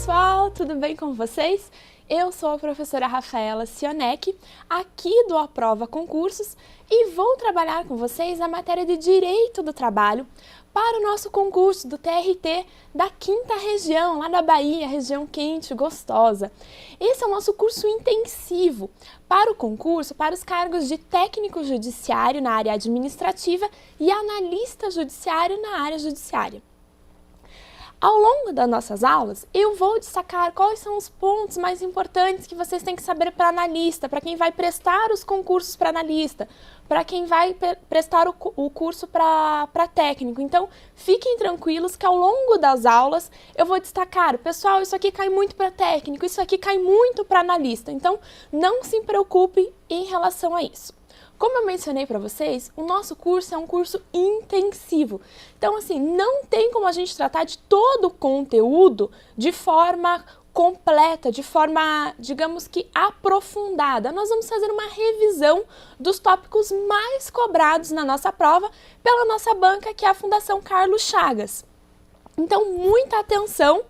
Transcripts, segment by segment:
pessoal, tudo bem com vocês? Eu sou a professora Rafaela Sionek, aqui do Aprova Concursos, e vou trabalhar com vocês a matéria de Direito do Trabalho para o nosso concurso do TRT da 5ª Região, lá da Bahia, região quente, gostosa. Esse é o nosso curso intensivo para o concurso, para os cargos de técnico judiciário na área administrativa e analista judiciário na área judiciária. Ao longo das nossas aulas, eu vou destacar quais são os pontos mais importantes que vocês têm que saber para analista, para quem vai prestar os concursos para analista, para quem vai prestar o curso para técnico. Então, fiquem tranquilos que ao longo das aulas eu vou destacar, pessoal, isso aqui cai muito para técnico, isso aqui cai muito para analista. Então, não se preocupe em relação a isso. Como eu mencionei para vocês, o nosso curso é um curso intensivo. Então, assim, não tem como a gente tratar de todo o conteúdo de forma completa, de forma, digamos que aprofundada. Nós vamos fazer uma revisão dos tópicos mais cobrados na nossa prova pela nossa banca, que é a Fundação Carlos Chagas. Então, muita atenção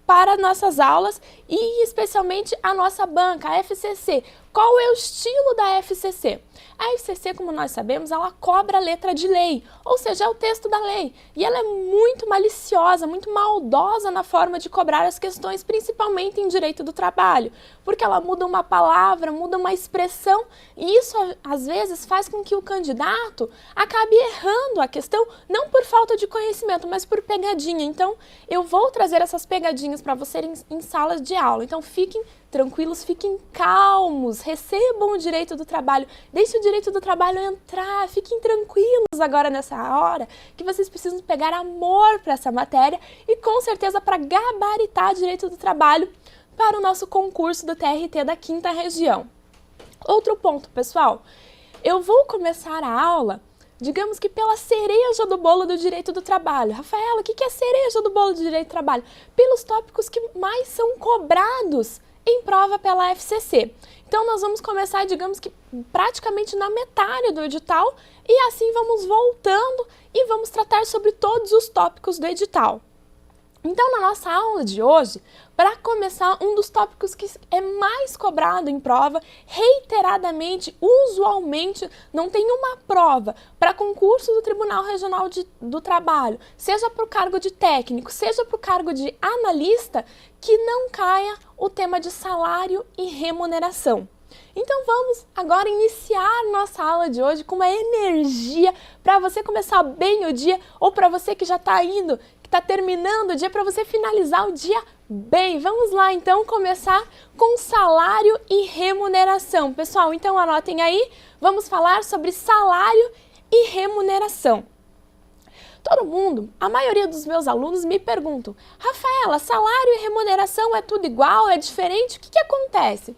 para nossas aulas e especialmente a nossa banca, a FCC. Qual é o estilo da FCC? A FCC, como nós sabemos, ela cobra a letra de lei, ou seja, é o texto da lei. E ela é muito maliciosa, muito maldosa na forma de cobrar as questões, principalmente em direito do trabalho, porque ela muda uma palavra, muda uma expressão, e isso às vezes faz com que o candidato acabe errando a questão, não por falta de conhecimento, mas por pegadinha. Então, eu vou trazer essas pegadinhas para vocês em salas de aula. Então, fiquem tranquilos, fiquem calmos, recebam o direito do trabalho, deixe o direito do trabalho entrar, fiquem tranquilos agora nessa hora, que vocês precisam pegar amor para essa matéria e com certeza para gabaritar direito do trabalho para o nosso concurso do TRT da 5ª Região. Outro ponto, pessoal, eu vou começar a aula, digamos que pela cereja do bolo do direito do trabalho. Rafaela, o que é a cereja do bolo do direito do trabalho? Pelos tópicos que mais são cobrados em prova pela FCC. Então, nós vamos começar, digamos que praticamente na metade do edital e assim vamos voltando e vamos tratar sobre todos os tópicos do edital. Então, na nossa aula de hoje, para começar, um dos tópicos que é mais cobrado em prova, reiteradamente, usualmente, não tem uma prova para concurso do Tribunal Regional do Trabalho, seja para o cargo de técnico, seja para o cargo de analista, que não caia o tema de salário e remuneração. Então vamos agora iniciar nossa aula de hoje com uma energia para você começar bem o dia ou para você que já está indo, que está terminando o dia, para você finalizar o dia bem. Vamos lá então começar com salário e remuneração. Pessoal, então anotem aí, vamos falar sobre salário e remuneração. Todo mundo, a maioria dos meus alunos me perguntam, Rafaela, salário e remuneração é tudo igual, é diferente? O que acontece?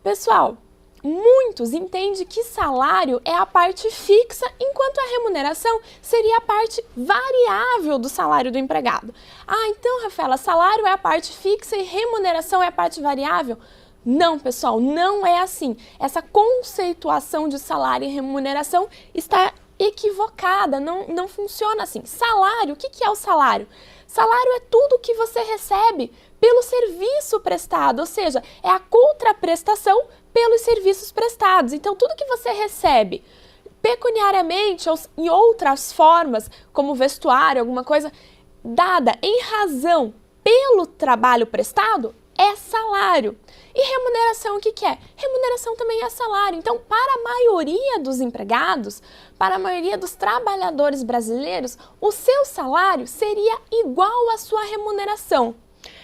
Pessoal, muitos entendem que salário é a parte fixa, enquanto a remuneração seria a parte variável do salário do empregado. Ah, então, Rafaela, salário é a parte fixa e remuneração é a parte variável? Não, pessoal, não é assim. Essa conceituação de salário e remuneração está equivocada, não funciona assim. Salário, o que é o salário? Salário é tudo que você recebe pelo serviço prestado, ou seja, é a contraprestação pelos serviços prestados. Então, tudo que você recebe pecuniariamente ou em outras formas, como vestuário, alguma coisa, dada em razão pelo trabalho prestado, é salário. E remuneração, o que é? Remuneração também é salário. Então, para a maioria dos empregados, para a maioria dos trabalhadores brasileiros, o seu salário seria igual à sua remuneração.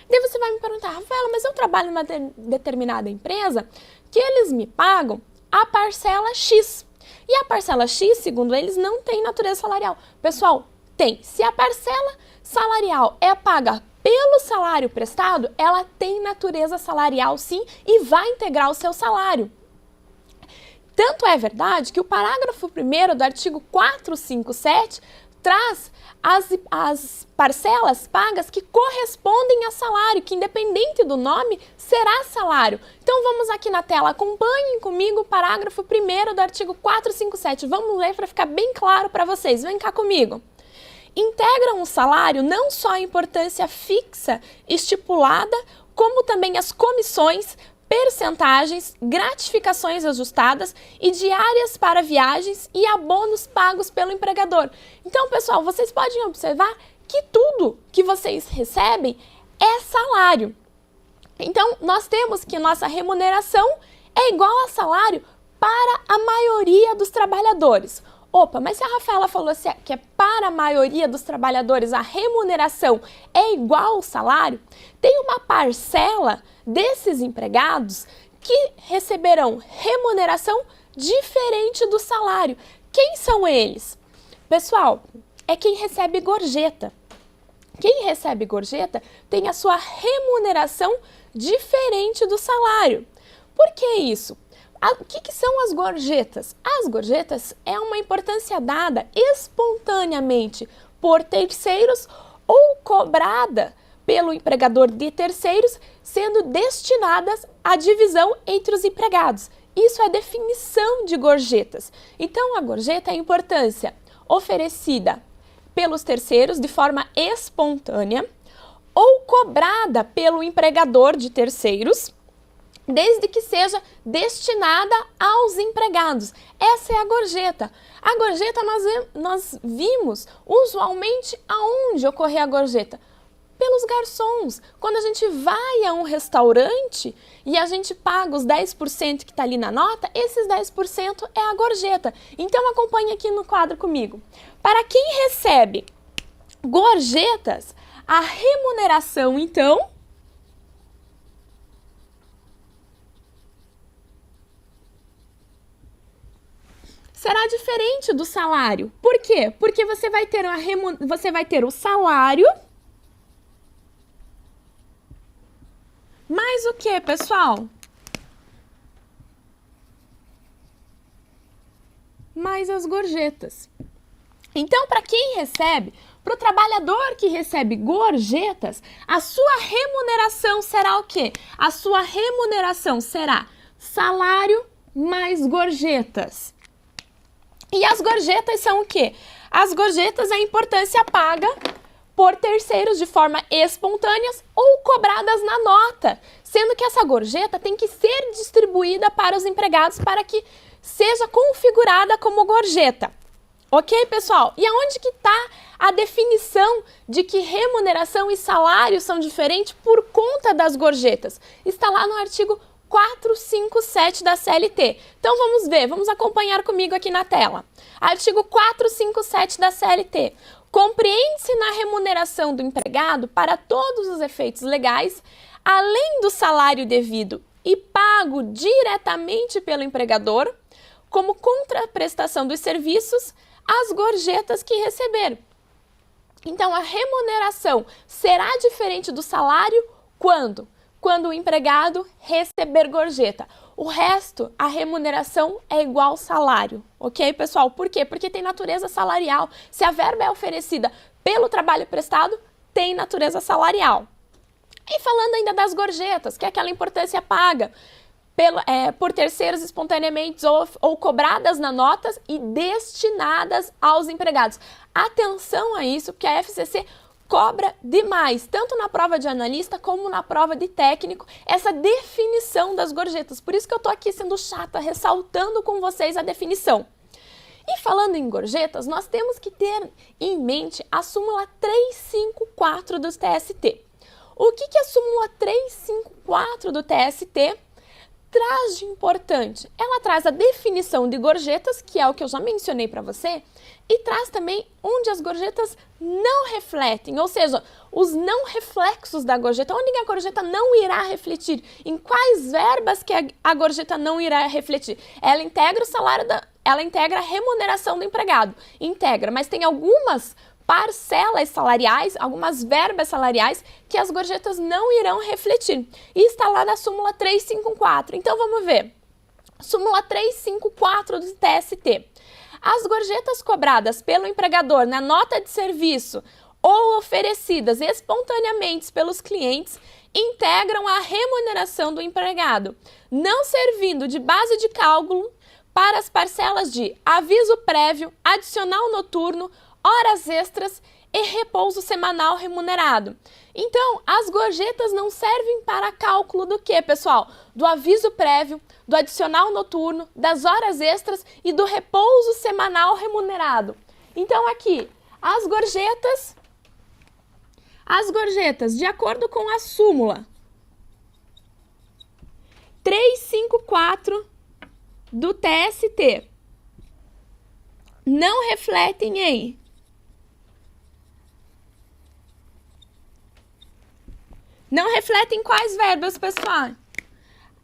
Daí você vai me perguntar, Rafaela, mas eu trabalho em uma determinada empresa que eles me pagam a parcela X. E a parcela X, segundo eles, não tem natureza salarial. Pessoal, tem. Se a parcela salarial é paga pelo salário prestado, ela tem natureza salarial sim e vai integrar o seu salário. Tanto é verdade que o parágrafo 1º do artigo 457 traz as parcelas pagas que correspondem a salário, que independente do nome, será salário. Então vamos aqui na tela, acompanhem comigo o parágrafo 1º do artigo 457. Vamos ler para ficar bem claro para vocês, vem cá comigo. integram o salário não só a importância fixa estipulada, como também as comissões, percentagens, gratificações ajustadas e diárias para viagens e abonos pagos pelo empregador. Então, pessoal, vocês podem observar que tudo que vocês recebem é salário. Então, nós temos que nossa remuneração é igual a salário para a maioria dos trabalhadores. Opa, mas se a Rafaela falou que é para a maioria dos trabalhadores a remuneração é igual ao salário, tem uma parcela desses empregados que receberão remuneração diferente do salário. Quem são eles? Pessoal, é quem recebe gorjeta. Quem recebe gorjeta tem a sua remuneração diferente do salário. Por que isso? O que são as gorjetas? As gorjetas é uma importância dada espontaneamente por terceiros ou cobrada pelo empregador de terceiros, sendo destinadas à divisão entre os empregados. Isso é definição de gorjetas. Então, a gorjeta é a importância oferecida pelos terceiros de forma espontânea ou cobrada pelo empregador de terceiros, desde que seja destinada aos empregados. Essa é a gorjeta. A gorjeta nós vimos usualmente aonde ocorrer a gorjeta? Pelos garçons. Quando a gente vai a um restaurante e a gente paga os 10% que está ali na nota, esses 10% é a gorjeta. Então acompanhe aqui no quadro comigo. Para quem recebe gorjetas, a remuneração então será diferente do salário. Por quê? Porque você vai ter o salário mais o que, pessoal? Mais as gorjetas. Então, para quem recebe, para o trabalhador que recebe gorjetas, a sua remuneração será o quê? A sua remuneração será salário mais gorjetas. E as gorjetas são o quê? As gorjetas é a importância paga por terceiros de forma espontânea ou cobradas na nota, sendo que essa gorjeta tem que ser distribuída para os empregados para que seja configurada como gorjeta. Ok, pessoal? E aonde que está a definição de que remuneração e salário são diferentes por conta das gorjetas? Está lá no artigo 457 da CLT. Então vamos ver, vamos acompanhar comigo aqui na tela. Artigo 457 da CLT. Compreende-se na remuneração do empregado, para todos os efeitos legais, além do salário devido e pago diretamente pelo empregador, como contraprestação dos serviços, as gorjetas que receber. Então, a remuneração será diferente do salário quando o empregado receber gorjeta. O resto, a remuneração é igual ao salário, ok, pessoal? Por quê? Porque tem natureza salarial. Se a verba é oferecida pelo trabalho prestado, tem natureza salarial. E falando ainda das gorjetas, que é aquela importância paga por terceiros espontaneamente ou cobradas na notas e destinadas aos empregados. Atenção a isso, porque a FCC cobra demais, tanto na prova de analista como na prova de técnico, essa definição das gorjetas. Por isso que eu tô aqui sendo chata, ressaltando com vocês a definição. E falando em gorjetas, nós temos que ter em mente a súmula 354 do TST. O que a súmula 354 do TST traz de importante? Ela traz a definição de gorjetas, que é o que eu já mencionei para você, e traz também onde as gorjetas não refletem, ou seja, os não reflexos da gorjeta, onde a gorjeta não irá refletir, em quais verbas que a gorjeta não irá refletir. Ela integra o salário ela integra a remuneração do empregado, integra, mas tem algumas parcelas salariais, algumas verbas salariais que as gorjetas não irão refletir. E está lá na súmula 354. Então vamos ver. Súmula 354 do TST. As gorjetas cobradas pelo empregador na nota de serviço ou oferecidas espontaneamente pelos clientes integram a remuneração do empregado, não servindo de base de cálculo para as parcelas de aviso prévio, adicional noturno, horas extras e repouso semanal remunerado. Então, as gorjetas não servem para cálculo do que, pessoal? Do aviso prévio, do adicional noturno, das horas extras e do repouso semanal remunerado. Então, aqui, as gorjetas, de acordo com a súmula 354 do TST, não refletem em quais verbas, pessoal?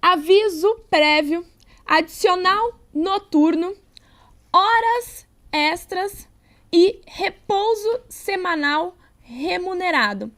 Aviso prévio, adicional noturno, horas extras e repouso semanal remunerado.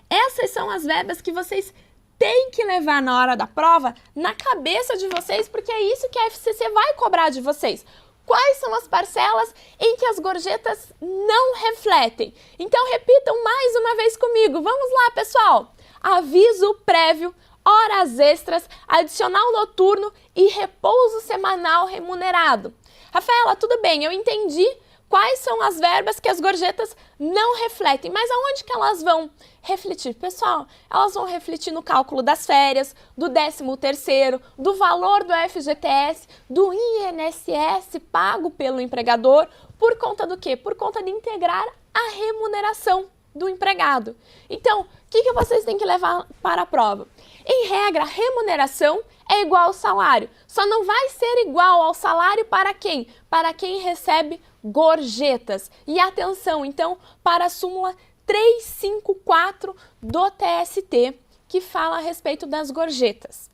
Essas são as verbas que vocês têm que levar na hora da prova na cabeça de vocês, porque é isso que a FCC vai cobrar de vocês. Quais são as parcelas em que as gorjetas não refletem? Então, repitam mais uma vez comigo. Vamos lá, pessoal! Aviso prévio, horas extras, adicional noturno e repouso semanal remunerado. Rafaela, tudo bem, eu entendi quais são as verbas que as gorjetas não refletem, mas aonde que elas vão refletir? Pessoal, elas vão refletir no cálculo das férias, do 13º, do valor do FGTS, do INSS pago pelo empregador, por conta do quê? Por conta de integrar a remuneração do empregado. Então, o que vocês têm que levar para a prova? Em regra, remuneração é igual ao salário, só não vai ser igual ao salário para quem? Para quem recebe gorjetas. E atenção, então, para a súmula 354 do TST, que fala a respeito das gorjetas.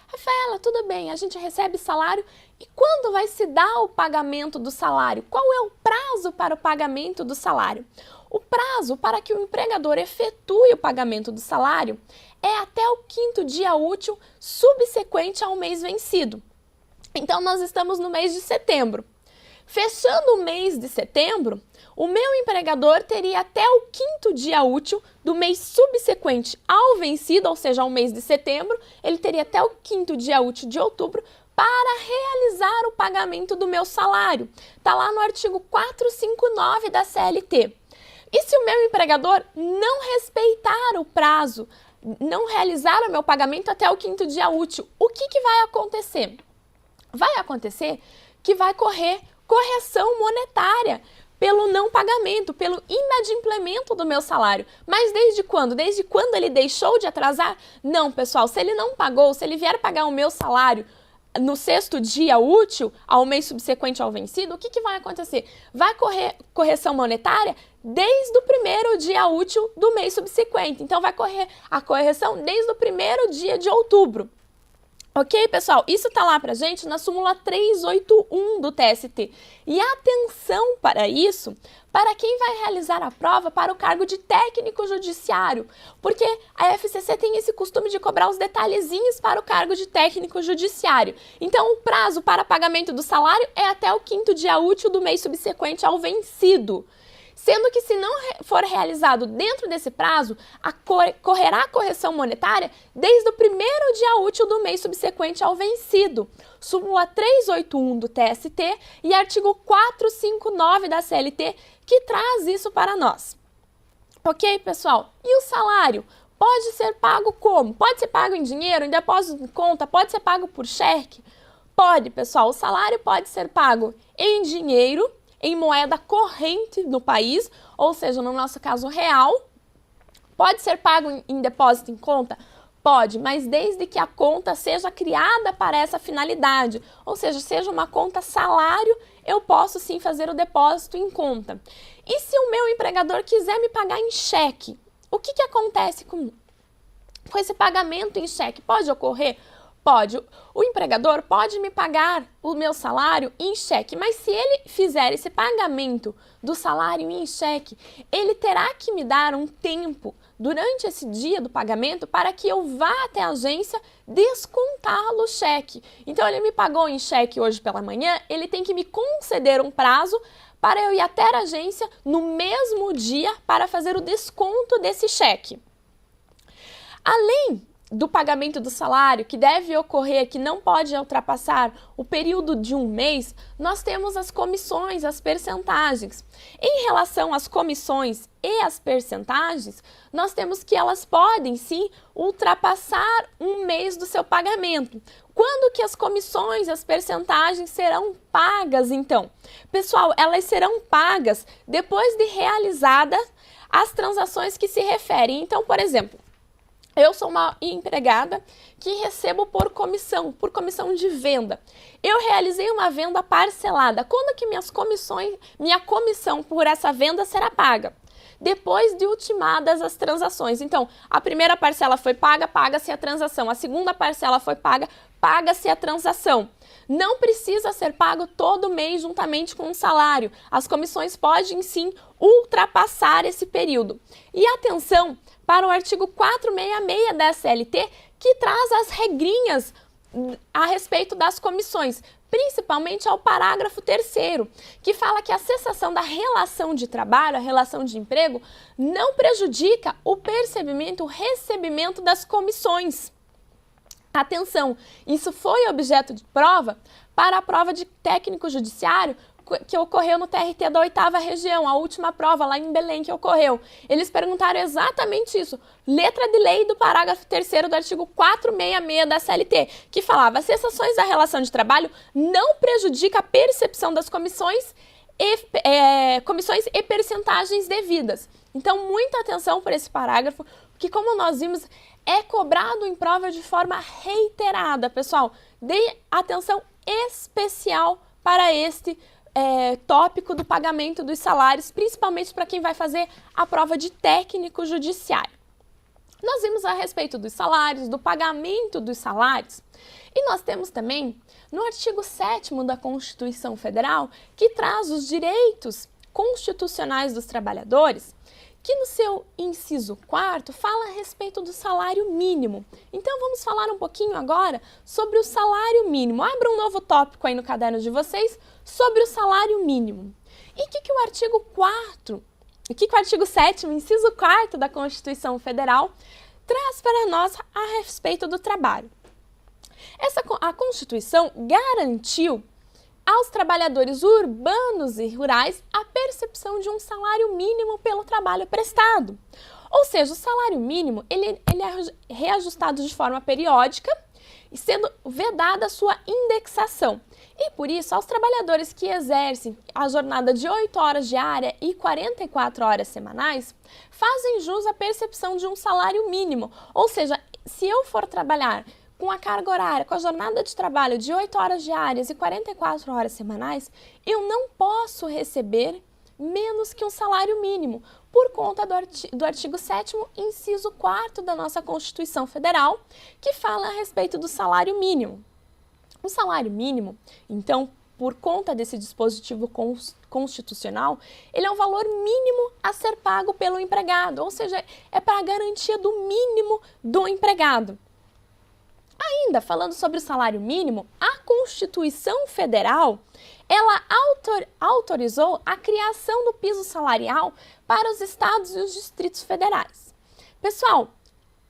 Rafaela, tudo bem, a gente recebe salário e quando vai se dar o pagamento do salário? Qual é o prazo para o pagamento do salário? O prazo para que o empregador efetue o pagamento do salário é até o 5º dia útil subsequente ao mês vencido. Então, nós estamos no mês de setembro. Fechando o mês de setembro, o meu empregador teria até o 5º dia útil do mês subsequente ao vencido, ou seja, ao mês de setembro, ele teria até o 5º dia útil de outubro para realizar o pagamento do meu salário. Está lá no artigo 459 da CLT. E se o meu empregador não respeitar o prazo, não realizar o meu pagamento até o 5º dia útil, o que vai acontecer? Vai acontecer que vai correr correção monetária pelo não pagamento, pelo inadimplemento do meu salário. Mas desde quando? Desde quando ele deixou de atrasar? Não, pessoal, se ele não pagou, se ele vier pagar o meu salário no 6º dia útil, ao mês subsequente ao vencido, o que vai acontecer? Vai correr correção monetária desde o 1º dia útil do mês subsequente. Então, vai correr a correção desde o 1º dia de outubro. Ok, pessoal? Isso está lá pra gente na súmula 381 do TST. E atenção para isso, para quem vai realizar a prova para o cargo de técnico judiciário, porque a FCC tem esse costume de cobrar os detalhezinhos para o cargo de técnico judiciário. Então, o prazo para pagamento do salário é até o 5º dia útil do mês subsequente ao vencido. Sendo que se não for realizado dentro desse prazo, correrá a correção monetária desde o 1º dia útil do mês subsequente ao vencido. Súmula 381 do TST e artigo 459 da CLT, que traz isso para nós. Ok, pessoal? E o salário? Pode ser pago como? Pode ser pago em dinheiro, em depósito de conta? Pode ser pago por cheque? Pode, pessoal. O salário pode ser pago em dinheiro, em moeda corrente no país, ou seja, no nosso caso real. Pode ser pago em depósito em conta? Pode, mas desde que a conta seja criada para essa finalidade, ou seja, seja uma conta salário, eu posso sim fazer o depósito em conta. E se o meu empregador quiser me pagar em cheque, o que acontece com esse pagamento em cheque? Pode ocorrer? Pode. O empregador pode me pagar o meu salário em cheque, mas se ele fizer esse pagamento do salário em cheque, ele terá que me dar um tempo durante esse dia do pagamento para que eu vá até a agência descontá-lo o cheque. Então, ele me pagou em cheque hoje pela manhã, ele tem que me conceder um prazo para eu ir até a agência no mesmo dia para fazer o desconto desse cheque. Além do pagamento do salário, que deve ocorrer, que não pode ultrapassar o período de um mês, nós temos as comissões, as percentagens. Em relação às comissões e às percentagens, nós temos que elas podem, sim, ultrapassar um mês do seu pagamento. Quando que as comissões e as percentagens serão pagas, então? Pessoal, elas serão pagas depois de realizadas as transações que se referem. Então, por exemplo, eu sou uma empregada que recebo por comissão de venda. Eu realizei uma venda parcelada. Quando que minha comissão por essa venda será paga? Depois de ultimadas as transações. Então, a primeira parcela foi paga, paga-se a transação. A segunda parcela foi paga, paga-se a transação. Não precisa ser pago todo mês juntamente com o salário. As comissões podem, sim, ultrapassar esse período. E atenção para o artigo 466 da CLT, que traz as regrinhas a respeito das comissões, principalmente ao parágrafo 3º, que fala que a cessação da relação de trabalho, a relação de emprego, não prejudica o recebimento das comissões. Atenção, isso foi objeto de prova para a prova de técnico judiciário que ocorreu no TRT da 8ª região, a última prova lá em Belém que ocorreu. Eles perguntaram exatamente isso, letra de lei do parágrafo 3º do artigo 466 da CLT, que falava: cessações da relação de trabalho não prejudica a percepção das comissões e percentagens devidas. Então, muita atenção por esse parágrafo, porque como nós vimos, é cobrado em prova de forma reiterada, pessoal. Dê atenção especial para este tópico do pagamento dos salários, principalmente para quem vai fazer a prova de técnico judiciário. Nós vimos a respeito dos salários, do pagamento dos salários, e nós temos também no artigo 7º da Constituição Federal, que traz os direitos constitucionais dos trabalhadores, que no seu inciso 4º fala a respeito do salário mínimo. Então vamos falar um pouquinho agora sobre o salário mínimo. Abra um novo tópico aí no caderno de vocês sobre o salário mínimo. E o que o artigo 7º, inciso 4º da Constituição Federal traz para nós a respeito do trabalho? A Constituição garantiu aos trabalhadores urbanos e rurais a percepção de um salário mínimo pelo trabalho prestado. Ou seja, o salário mínimo ele é reajustado de forma periódica e sendo vedada a sua indexação. E por isso, aos trabalhadores que exercem a jornada de 8 horas diária e 44 horas semanais, fazem jus à percepção de um salário mínimo. Ou seja, se eu for trabalhar com a carga horária, com a jornada de trabalho de 8 horas diárias e 44 horas semanais, eu não posso receber menos que um salário mínimo, por conta do artigo 7º, inciso 4º da nossa Constituição Federal, que fala a respeito do salário mínimo. O salário mínimo, então, por conta desse dispositivo constitucional, ele é um valor mínimo a ser pago pelo empregado, ou seja, é para a garantia do mínimo do empregado. Ainda falando sobre o salário mínimo, a Constituição Federal, ela autorizou a criação do piso salarial para os estados e os distritos federais. Pessoal, o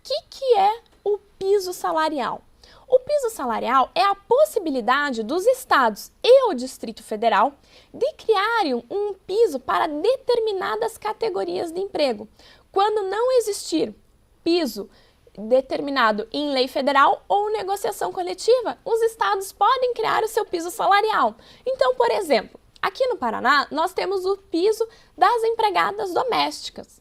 que é o piso salarial? O piso salarial é a possibilidade dos estados e o Distrito Federal de criarem um piso para determinadas categorias de emprego, quando não existir piso determinado em lei federal ou negociação coletiva, os estados podem criar o seu piso salarial. Então, por exemplo, aqui no Paraná, nós temos o piso das empregadas domésticas,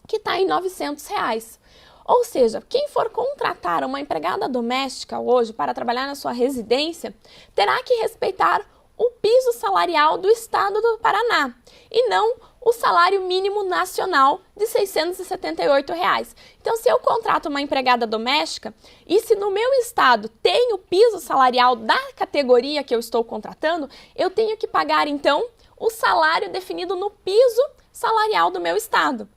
que está em R$ 900. Ou seja, quem for contratar uma empregada doméstica hoje para trabalhar na sua residência, terá que respeitar o piso salarial do estado do Paraná, e não o salário mínimo nacional de R$ 678. Então, se eu contrato uma empregada doméstica e se no meu estado tem o piso salarial da categoria que eu estou contratando, eu tenho que pagar, então, o salário definido no piso salarial do meu estado.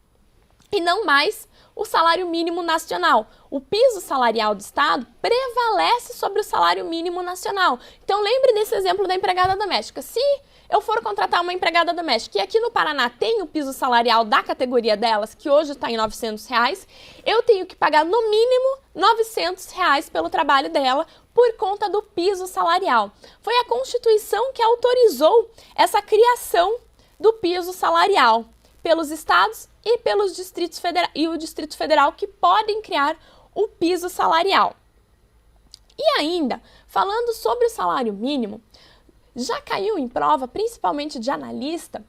e não mais o salário mínimo nacional. O piso salarial do Estado prevalece sobre o salário mínimo nacional. Então, lembre desse exemplo da empregada doméstica. Se eu for contratar uma empregada doméstica e aqui no Paraná tem o piso salarial da categoria delas, que hoje está em R$ 900, eu tenho que pagar no mínimo R$ 900 pelo trabalho dela por conta do piso salarial. Foi a Constituição que autorizou essa criação do piso salarial pelos estados e pelos distritos federais e o Distrito Federal que podem criar o piso salarial. E ainda, falando sobre o salário mínimo, já caiu em prova, principalmente de analista,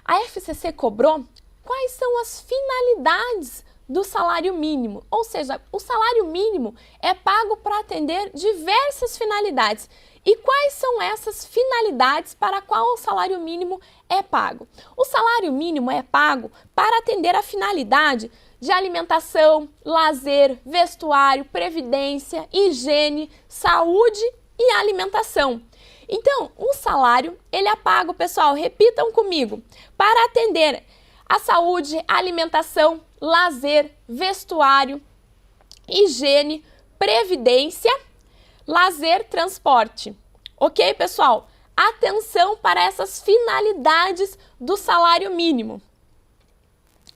a FCC cobrou quais são as finalidades do salário mínimo. Ou seja, o salário mínimo é pago para atender diversas finalidades. E quais são essas finalidades para qual o salário mínimo é pago? O salário mínimo é pago para atender a finalidade de alimentação, lazer, vestuário, previdência, higiene, saúde e alimentação. Então, o salário, ele é pago, pessoal, repitam comigo, para atender a saúde, alimentação, lazer, vestuário, higiene, previdência, lazer, transporte. Ok, pessoal? Atenção para essas finalidades do salário mínimo.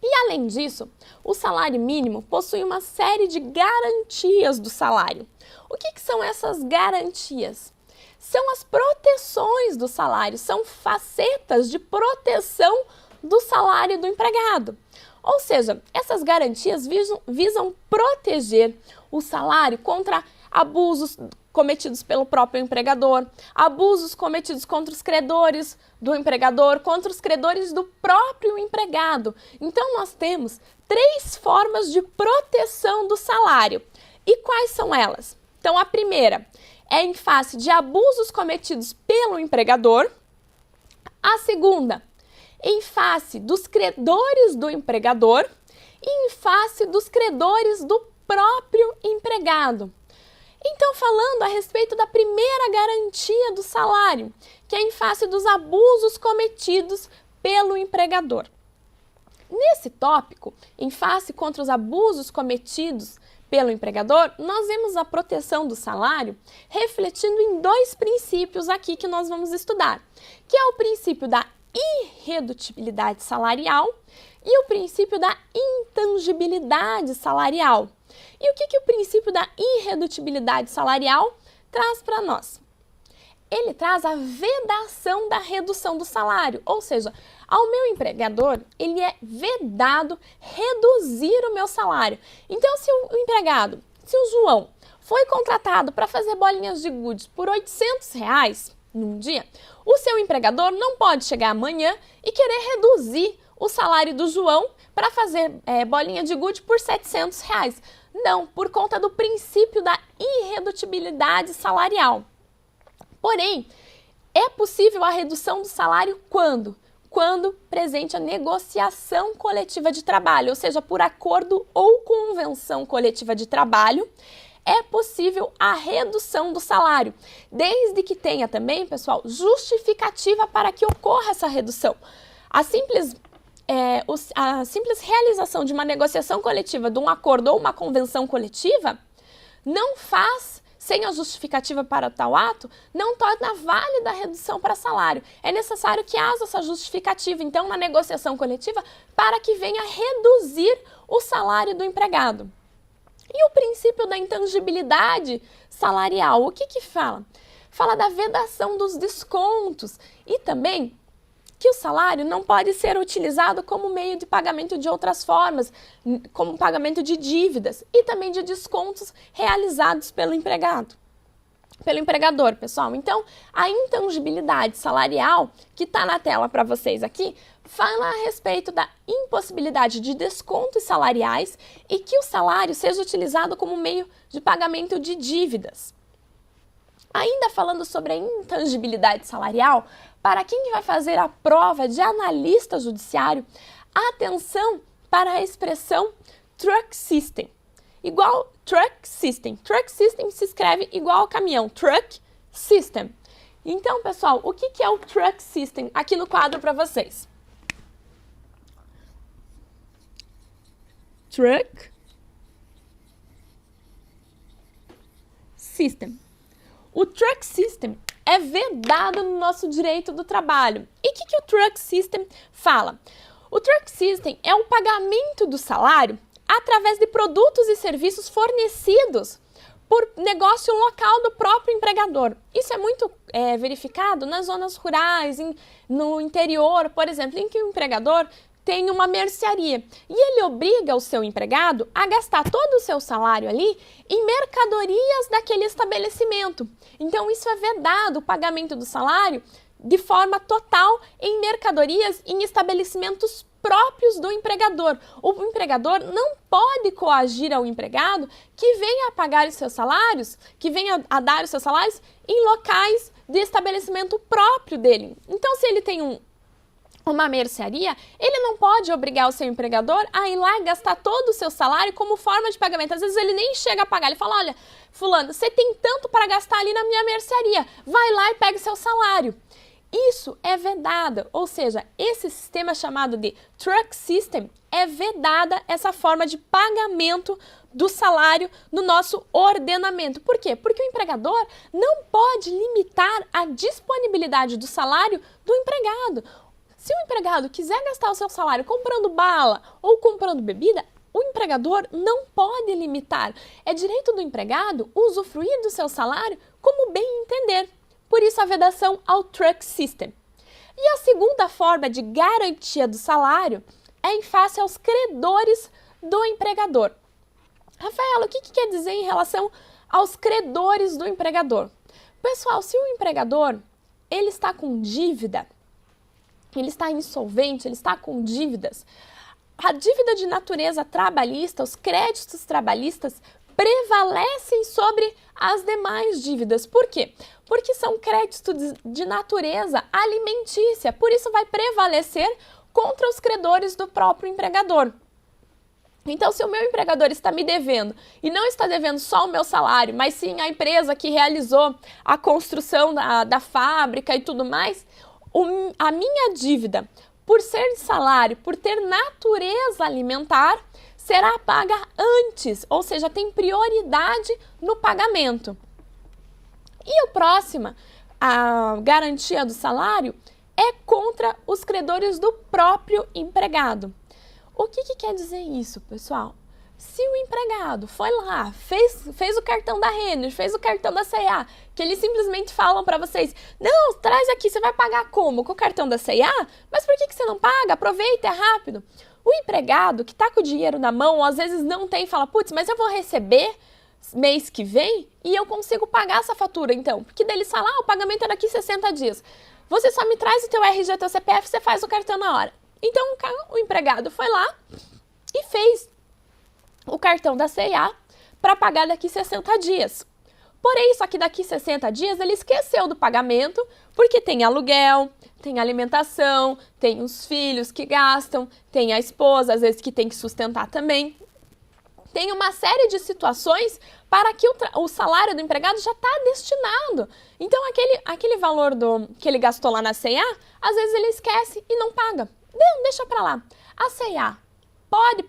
E além disso, o salário mínimo possui uma série de garantias do salário. O que são essas garantias? São as proteções do salário, são facetas de proteção do salário do empregado. Ou seja, essas garantias visam proteger o salário contra abusos cometidos pelo próprio empregador, abusos cometidos contra os credores do empregador, contra os credores do próprio empregado. Então, nós temos 3 formas de proteção do salário. E quais são elas? Então, a primeira é em face de abusos cometidos pelo empregador. A segunda, em face dos credores do empregador e em face dos credores do próprio empregado. Então, falando a respeito da primeira garantia do salário, que é em face dos abusos cometidos pelo empregador. Nesse tópico, em face contra os abusos cometidos pelo empregador, nós vemos a proteção do salário refletindo em 2 princípios aqui que nós vamos estudar, que é o princípio da irredutibilidade salarial e o princípio da intangibilidade salarial. E o que o princípio da irredutibilidade salarial traz para nós? Ele traz a vedação da redução do salário, ou seja, ao meu empregador, ele é vedado reduzir o meu salário. Então, se o João foi contratado para fazer bolinhas de gude por R$ 800 num dia, o seu empregador não pode chegar amanhã e querer reduzir o salário do João para fazer bolinha de gude por R$ 700. Não, por conta do princípio da irredutibilidade salarial. Porém, é possível a redução do salário quando? Quando presente a negociação coletiva de trabalho, ou seja, por acordo ou convenção coletiva de trabalho, é possível a redução do salário, desde que tenha também, pessoal, justificativa para que ocorra essa redução. A simples realização de uma negociação coletiva, de um acordo ou uma convenção coletiva, não faz, sem a justificativa para tal ato, não torna válida a redução para salário. É necessário que haja essa justificativa, então, na negociação coletiva, para que venha reduzir o salário do empregado. E o princípio da intangibilidade salarial, o que fala? Fala da vedação dos descontos e também que o salário não pode ser utilizado como meio de pagamento de outras formas, como pagamento de dívidas e também de descontos realizados pelo empregador, pessoal. Então, a intangibilidade salarial, que está na tela para vocês aqui, fala a respeito da impossibilidade de descontos salariais e que o salário seja utilizado como meio de pagamento de dívidas. Ainda falando sobre a intangibilidade salarial, para quem vai fazer a prova de analista judiciário, atenção para a expressão truck system. Igual truck system. Truck system se escreve igual ao caminhão. Truck system. Então, pessoal, o que é o truck system? Aqui no quadro para vocês. truck system. O truck system é vedado no nosso direito do trabalho. E o que o truck system fala? O truck system é o pagamento do salário através de produtos e serviços fornecidos por negócio local do próprio empregador. Isso é muito verificado nas zonas rurais, no interior, por exemplo, em que o empregador tem uma mercearia e ele obriga o seu empregado a gastar todo o seu salário ali em mercadorias daquele estabelecimento. Então, isso é vedado, o pagamento do salário de forma total em mercadorias em estabelecimentos próprios do empregador. O empregador não pode coagir ao empregado que venha a pagar os seus salários, que venha a dar os seus salários em locais de estabelecimento próprio dele. Então, se ele tem uma mercearia, ele não pode obrigar o seu empregador a ir lá e gastar todo o seu salário como forma de pagamento. Às vezes ele nem chega a pagar, ele fala, olha, fulano, você tem tanto para gastar ali na minha mercearia, vai lá e pega o seu salário. Isso é vedado, ou seja, esse sistema chamado de truck system é vedada essa forma de pagamento do salário no nosso ordenamento. Por quê? Porque o empregador não pode limitar a disponibilidade do salário do empregado. Se o empregado quiser gastar o seu salário comprando bala ou comprando bebida, o empregador não pode limitar. É direito do empregado usufruir do seu salário como bem entender. Por isso a vedação ao truck system. E a segunda forma de garantia do salário é em face aos credores do empregador. Rafaela, o que quer dizer em relação aos credores do empregador? Pessoal, se o empregador ele está com dívida, ele está insolvente, ele está com dívidas, a dívida de natureza trabalhista, os créditos trabalhistas, prevalecem sobre as demais dívidas. Por quê? Porque são créditos de natureza alimentícia, por isso vai prevalecer contra os credores do próprio empregador. Então, se o meu empregador está me devendo, e não está devendo só o meu salário, mas sim a empresa que realizou a construção da fábrica e tudo mais, a minha dívida, por ser de salário, por ter natureza alimentar, será paga antes, ou seja, tem prioridade no pagamento. E o próximo, a garantia do salário, é contra os credores do próprio empregado. O que quer dizer isso, pessoal? Se o empregado foi lá, fez o cartão da Renner, fez o cartão da C&A, que eles simplesmente falam para vocês, não, traz aqui, você vai pagar como? Com o cartão da C&A? Mas por que você não paga? Aproveita, é rápido. O empregado que está com o dinheiro na mão, ou às vezes não tem, fala, putz, mas eu vou receber mês que vem e eu consigo pagar essa fatura, então. Porque daí eles falam, o pagamento é daqui 60 dias. Você só me traz o teu RG, teu CPF, você faz o cartão na hora. Então, o empregado foi lá e fez o cartão da C&A para pagar daqui 60 dias. Porém, só que daqui 60 dias ele esqueceu do pagamento, porque tem aluguel, tem alimentação, tem os filhos que gastam, tem a esposa, às vezes, que tem que sustentar também. Tem uma série de situações para que o salário do empregado já está destinado. Então, aquele valor que ele gastou lá na C&A, às vezes ele esquece e não paga. Não, deixa para lá. A C&A pode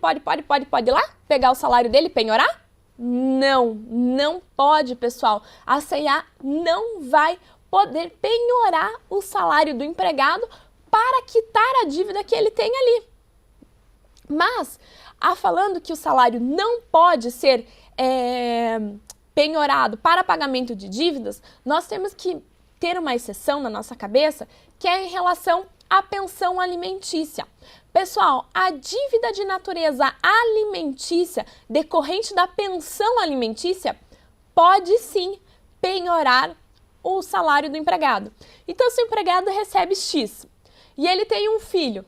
ir lá pegar o salário dele e penhorar? Não pode, pessoal. A C&A não vai poder penhorar o salário do empregado para quitar a dívida que ele tem ali. Mas, falando que o salário não pode ser penhorado para pagamento de dívidas, nós temos que ter uma exceção na nossa cabeça, que é em relação à pensão alimentícia. Pessoal, a dívida de natureza alimentícia decorrente da pensão alimentícia pode sim penhorar o salário do empregado. Então, se o empregado recebe X e ele tem um filho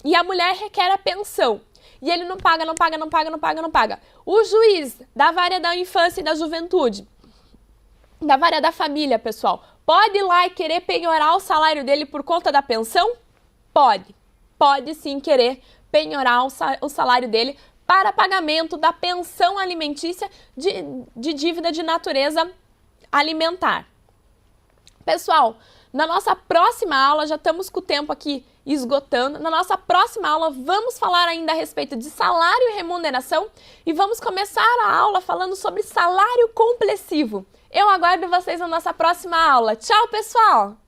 e a mulher requer a pensão e ele não paga, o juiz da vara da infância e da juventude, da vara da família, pessoal, pode ir lá e querer penhorar o salário dele por conta da pensão? Pode sim querer penhorar o salário dele para pagamento da pensão alimentícia de dívida de natureza alimentar. Pessoal, Na nossa próxima aula, já estamos com o tempo aqui esgotando, na nossa próxima aula vamos falar ainda a respeito de salário e remuneração e vamos começar a aula falando sobre salário complessivo. Eu aguardo vocês na nossa próxima aula. Tchau, pessoal!